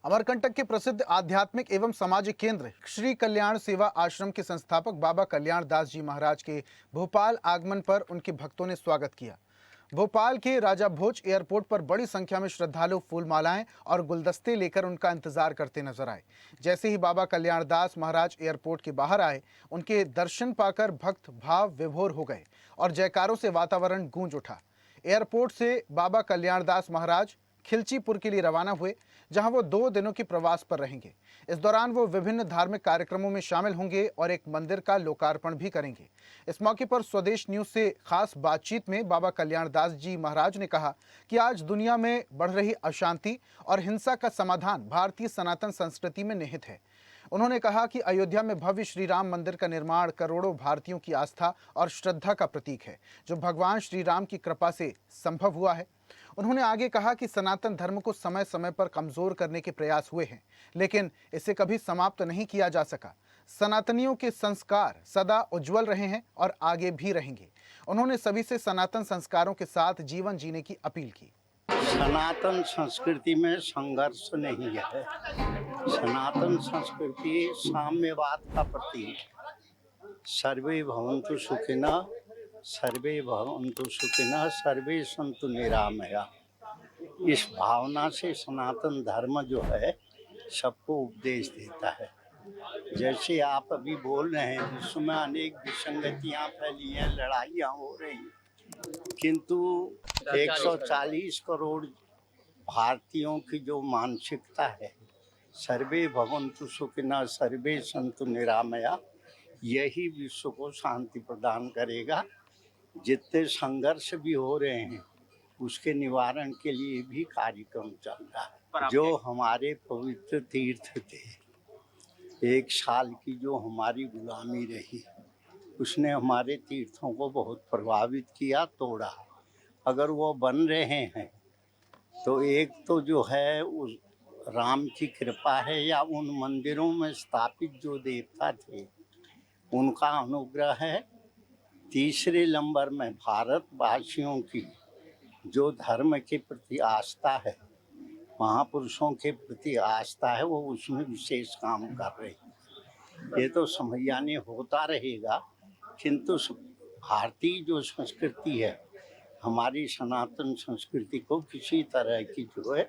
अमरकंटक के प्रसिद्ध आध्यात्मिक एवं सामाजिक केंद्र श्री कल्याण सेवा आश्रम के संस्थापक बाबा कल्याण दास जी महाराज के भोपाल आगमन पर उनके भक्तों ने स्वागत किया। भोपाल के राजा भोज एयरपोर्ट पर बड़ी संख्या में श्रद्धालु फूलमालाएं और गुलदस्ते लेकर उनका इंतजार करते नजर आए। जैसे ही बाबा कल्याण दास महाराज एयरपोर्ट के बाहर आए, उनके दर्शन पाकर भक्त भाव विभोर हो गए और जयकारों से वातावरण गूंज उठा। एयरपोर्ट से बाबा कल्याण दास महाराज खिलचीपुर के लिए रवाना हुए, जहां वो 2 दिनों के प्रवास पर रहेंगे। इस दौरान वो विभिन्न धार्मिक कार्यक्रमों में शामिल होंगे और एक मंदिर का लोकार्पण भी करेंगे। इस मौके पर स्वदेश न्यूज से खास बातचीत में बाबा कल्याण दास जी महाराज ने कहा कि आज दुनिया में बढ़ रही अशांति और हिंसा का समाधान भारतीय सनातन संस्कृति में निहित है। उन्होंने कहा कि अयोध्या में भव्य श्री राम मंदिर का निर्माण करोड़ों भारतीयों की आस्था और श्रद्धा का प्रतीक है, जो भगवान श्री राम की कृपा से संभव हुआ है। उन्होंने आगे कहा कि सनातन धर्म को समय समय पर कमजोर करने के प्रयास हुए हैं, लेकिन इसे कभी समाप्त नहीं किया जा सका। सनातनियों के संस्कार सदा उज्जवल रहे हैं और आगे भी रहेंगे। उन्होंने सभी से सनातन संस्कारों के साथ जीवन जीने की अपील की। सनातन संस्कृति में संघर्ष नहीं है। सनातन संस्कृति साम्यवाद का प्रतीक है। सर्वे भवन्तु सुखिनः, सर्वे भवन्तु सुखिनः, सर्वे सन्तु निरामया। इस भावना से सनातन धर्म जो है सबको उपदेश देता है। जैसे आप अभी बोल रहे हैं, विश्व में अनेक विसंगतियां फैली हैं, लड़ाइयां हो रही हैं, किंतु 140 करोड़ भारतीयों की जो मानसिकता है, सर्वे भवन्तु सुखिनः सर्वे सन्तु निरामया, यही विश्व को शांति प्रदान करेगा। जितने संघर्ष भी हो रहे हैं उसके निवारण के लिए भी कार्यक्रम चल रहा है। जो हमारे पवित्र तीर्थ थे, 1 साल की जो हमारी गुलामी रही, उसने हमारे तीर्थों को बहुत प्रभावित किया, तोड़ा। अगर वो बन रहे हैं तो एक तो जो है उस राम की कृपा है, या उन मंदिरों में स्थापित जो देवता थे उनका अनुग्रह है। तीसरे नंबर में भारतवासियों की जो धर्म के प्रति आस्था है, महापुरुषों के प्रति आस्था है, वो उसमें विशेष काम कर रहे हैं। ये तो समयाने होता रहेगा, किंतु भारतीय जो संस्कृति है, हमारी सनातन संस्कृति को किसी तरह की जो है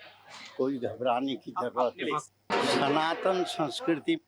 कोई घबराने की जरूरत नहीं। सनातन संस्कृति।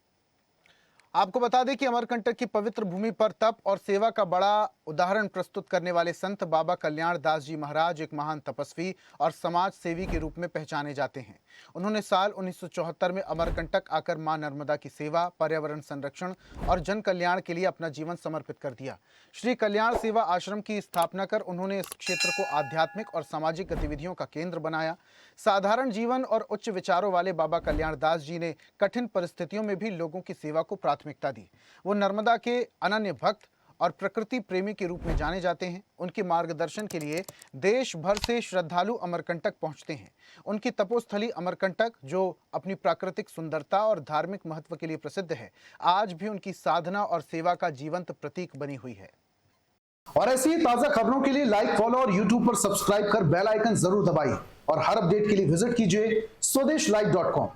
आपको बता दें कि अमरकंटक की पवित्र भूमि पर तप और सेवा का बड़ा उदाहरण प्रस्तुत करने वाले संत बाबा कल्याण दास जी महाराज एक महान तपस्वी और समाज सेवी के रूप में पहचाने जाते हैं। उन्होंने साल 1974 में अमरकंटक आकर मां नर्मदा की सेवा, पर्यावरण संरक्षण और जन कल्याण के लिए अपना जीवन समर्पित कर दिया। श्री कल्याण सेवा आश्रम की स्थापना कर उन्होंने इस क्षेत्र को आध्यात्मिक और सामाजिक गतिविधियों का केंद्र बनाया। साधारण जीवन और उच्च विचारों वाले बाबा कल्याण दास जी ने कठिन परिस्थितियों में भी लोगों की सेवा को प्राथमिकता दी। वो नर्मदा के अनन्य भक्त और प्रकृति प्रेमी के रूप में जाने जाते हैं। उनके मार्गदर्शन के लिए देश भर से श्रद्धालु अमरकंटक पहुंचते हैं। उनकी तपोस्थली अमरकंटक, जो अपनी प्राकृतिक सुंदरता और धार्मिक महत्व के लिए प्रसिद्ध है, आज भी उनकी साधना और सेवा का जीवंत प्रतीक बनी हुई है। और ऐसी ही ताजा खबरों के लिए लाइक, फॉलो और यूट्यूब पर सब्सक्राइब कर बेल आइकन जरूर दबाइए और हर अपडेट के लिए विजिट कीजिए स्वदेशलाइव.com।